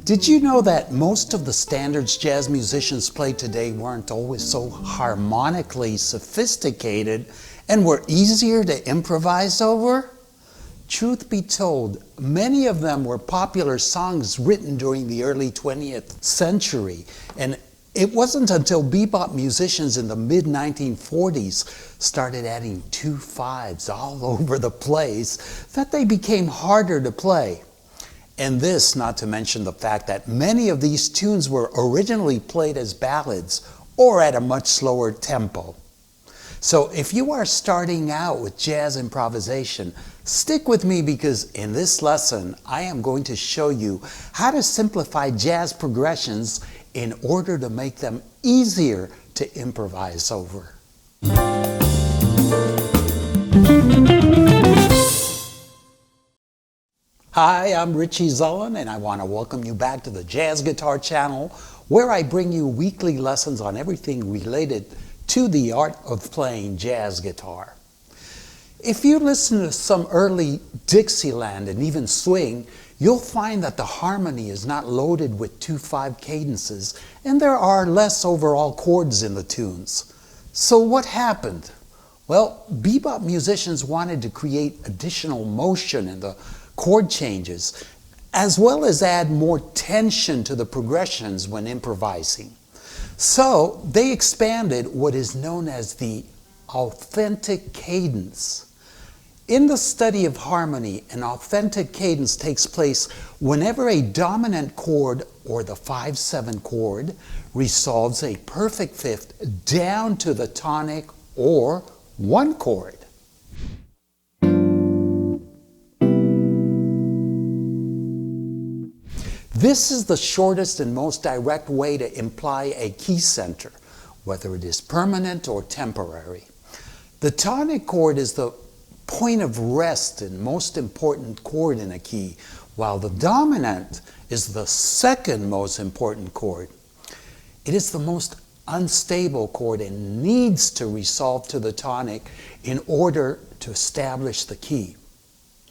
Did you know that most of the standards jazz musicians play today weren't always so harmonically sophisticated and were easier to improvise over? Truth be told, many of them were popular songs written during the early 20th century, and it wasn't until bebop musicians in the mid-1940s started adding 2/5s all over the place that they became harder to play. And this, not to mention the fact that many of these tunes were originally played as ballads or at a much slower tempo. So if you are starting out with jazz improvisation, stick with me because in this lesson, I am going to show you how to simplify jazz progressions in order to make them easier to improvise over. Hi, I'm Richie Zullen, and I want to welcome you back to the Jazz Guitar channel, where I bring you weekly lessons on everything related to the art of playing jazz guitar. If you listen to some early Dixieland and even swing, you'll find that the harmony is not loaded with 2/5 cadences, and there are less overall chords in the tunes. So what happened? Well, bebop musicians wanted to create additional motion in the chord changes, as well as add more tension to the progressions when improvising. So they expanded what is known as the authentic cadence. In the study of harmony, an authentic cadence takes place whenever a dominant chord, or the 5/7 chord, resolves a perfect fifth down to the tonic or one chord. This is the shortest and most direct way to imply a key center, whether it is permanent or temporary. The tonic chord is the point of rest and most important chord in a key, while the dominant is the second most important chord. It is the most unstable chord and needs to resolve to the tonic in order to establish the key.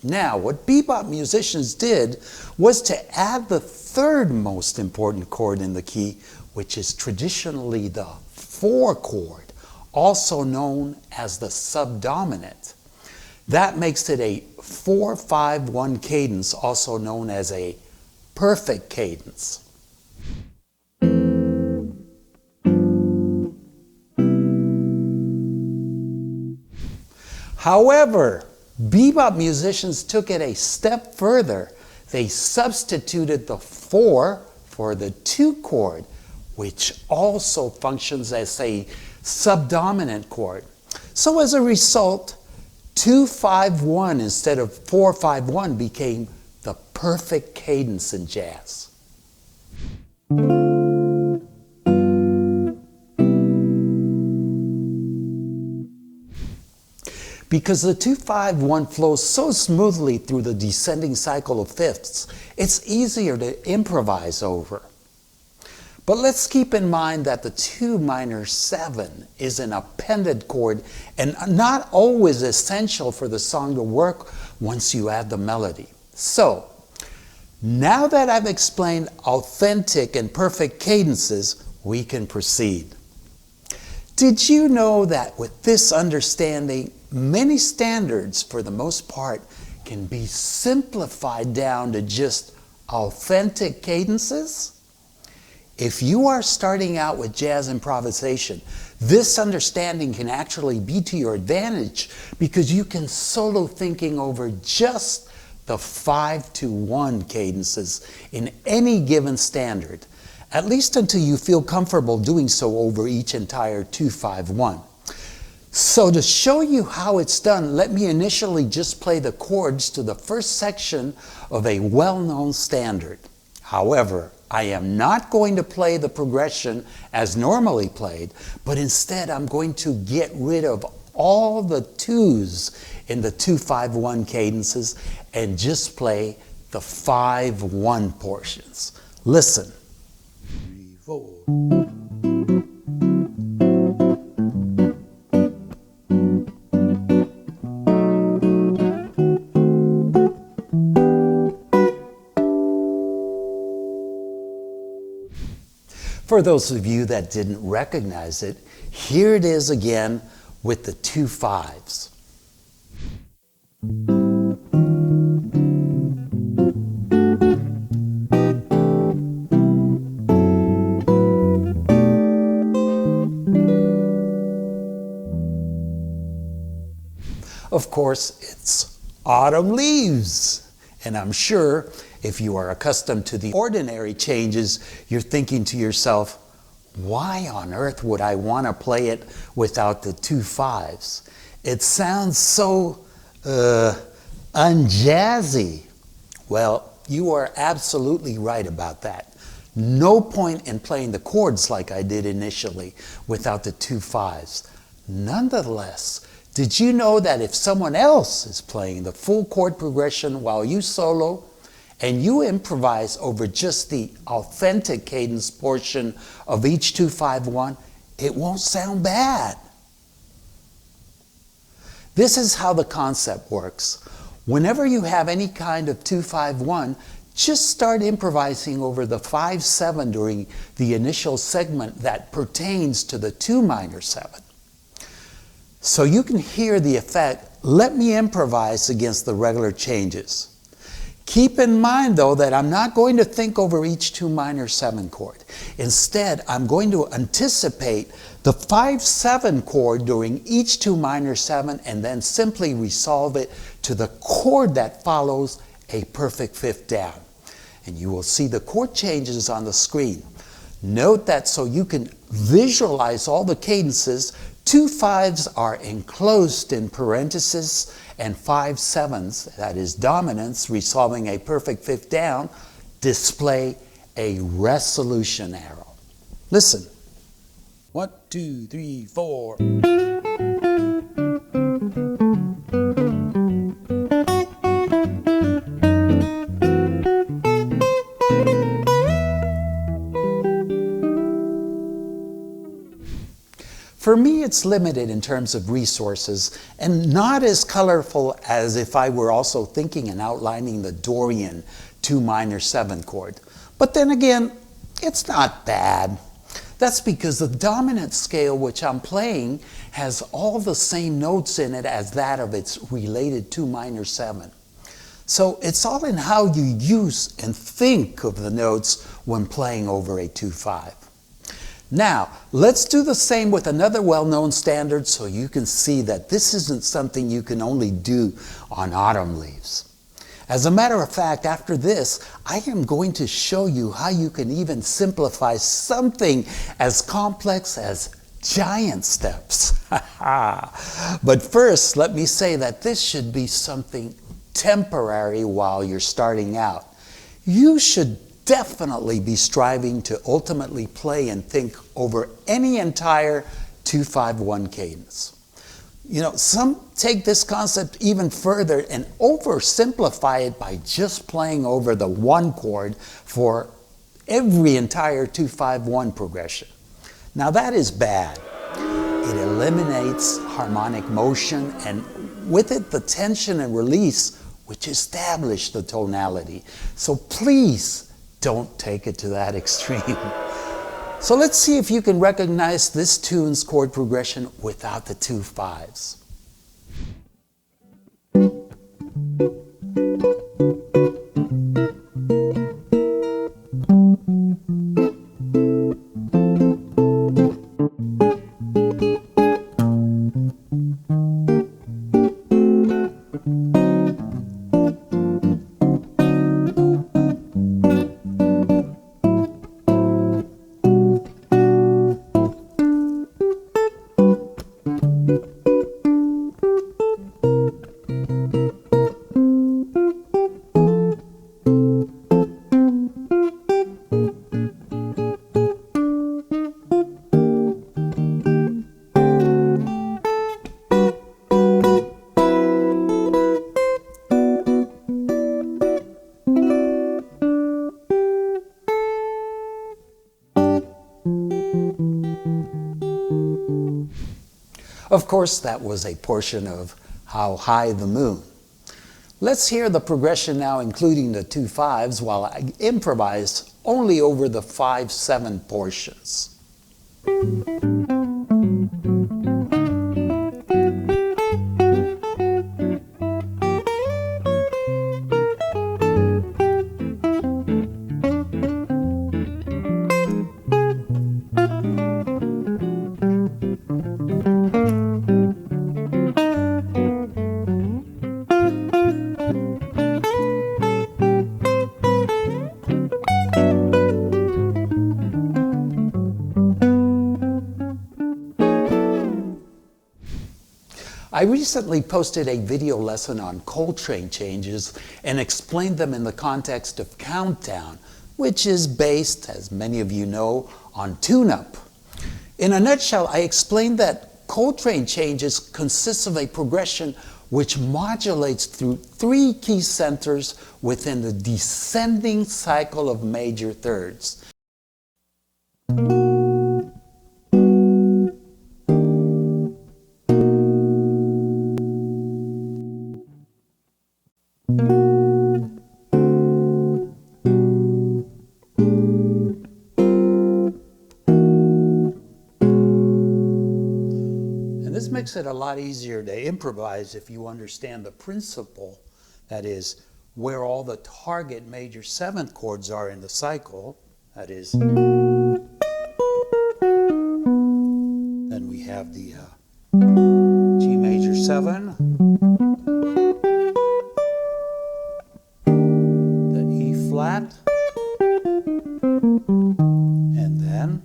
Now, what bebop musicians did was to add the third most important chord in the key, which is traditionally the 4 chord, also known as the subdominant. That makes it a 4/5-1 cadence, also known as a perfect cadence. However, bebop musicians took it a step further. They substituted the 4 for the 2 chord, which also functions as a subdominant chord. So as a result, 2/5-1 instead of 4/5-1 became the perfect cadence in jazz. Because the 2/5-1 flows so smoothly through the descending cycle of fifths, it's easier to improvise over. But let's keep in mind that the 2 minor 7 is an appended chord and not always essential for the song to work once you add the melody. So, now that I've explained authentic and perfect cadences, we can proceed. Did you know that with this understanding, many standards, for the most part, can be simplified down to just authentic cadences? If you are starting out with jazz improvisation, this understanding can actually be to your advantage because you can solo thinking over just the 5-1 cadences in any given standard, at least until you feel comfortable doing so over each entire 2/5-1. So to show you how it's done, let me initially just play the chords to the first section of a well-known standard. However, I am not going to play the progression as normally played, but instead I'm going to get rid of all the 2s in the 2/5-1 cadences and just play the 5-1 portions. Listen. 3, 4. For those of you that didn't recognize it, here it is again with the 2 5s. Of course, it's autumn leaves. And I'm sure if you are accustomed to the ordinary changes, you're thinking to yourself, why on earth would I want to play it without the 2 5s? It sounds so unjazzy. Well, you are absolutely right about that. No point in playing the chords like I did initially without the 2 5s. Nonetheless, did you know that if someone else is playing the full chord progression while you solo, and you improvise over just the authentic cadence portion of each 2-5-1, it won't sound bad. This is how the concept works. Whenever you have any kind of 2-5-1, just start improvising over the 5-7 during the initial segment that pertains to the 2 minor 7. So you can hear the effect. Let me improvise against the regular changes. Keep in mind, though, that I'm not going to think over each 2 minor 7 chord. Instead, I'm going to anticipate the 5-7 chord during each 2 minor 7 and then simply resolve it to the chord that follows a perfect 5th down. And you will see the chord changes on the screen. Note that so you can visualize all the cadences, 2 5s are enclosed in parentheses, and 5-7s, that is dominants, resolving a perfect 5th down, display a resolution arrow. Listen. 1, 2, 3, 4. For me, it's limited in terms of resources and not as colorful as if I were also thinking and outlining the Dorian 2 minor 7 chord. But then again, it's not bad. That's because the dominant scale which I'm playing has all the same notes in it as that of its related 2 minor 7. So it's all in how you use and think of the notes when playing over a 2-5. Now, let's do the same with another well-known standard so you can see that this isn't something you can only do on autumn leaves. As a matter of fact, after this, I am going to show you how you can even simplify something as complex as giant steps. But first, let me say that this should be something temporary while you're starting out. You should definitely be striving to ultimately play and think over any entire 2-5-1 cadence. You know, some take this concept even further and oversimplify it by just playing over the 1 chord for every entire 2-5-1 progression. Now that is bad. It eliminates harmonic motion and with it the tension and release which establish the tonality. So please don't take it to that extreme. So let's see if you can recognize this tune's chord progression without the 2 5s. Of course, that was a portion of How High the Moon. Let's hear the progression now, including the 2 5s, while I improvise only over the 5/7 portions. I recently posted a video lesson on Coltrane changes and explained them in the context of countdown, which is based, as many of you know, on tune-up. In a nutshell, I explained that Coltrane changes consists of a progression which modulates through 3 key centers within the descending cycle of major thirds. This makes it a lot easier to improvise if you understand the principle, that is, where all the target major 7th chords are in the cycle, that is, then we have the G major 7, the E flat, and then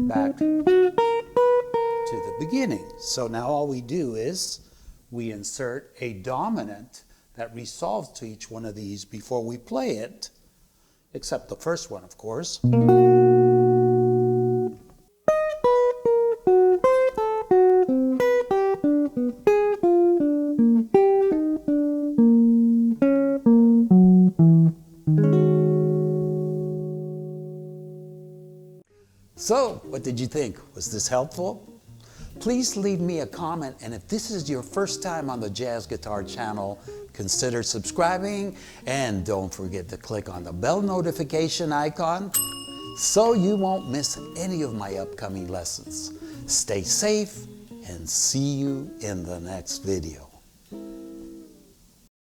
back to the beginning. So now all we do is we insert a dominant that resolves to each one of these before we play it, except the first one, of course. So, what did you think? Was this helpful? Please leave me a comment, and if this is your first time on the Jazz Guitar channel, consider subscribing, and don't forget to click on the bell notification icon so you won't miss any of my upcoming lessons. Stay safe, and see you in the next video.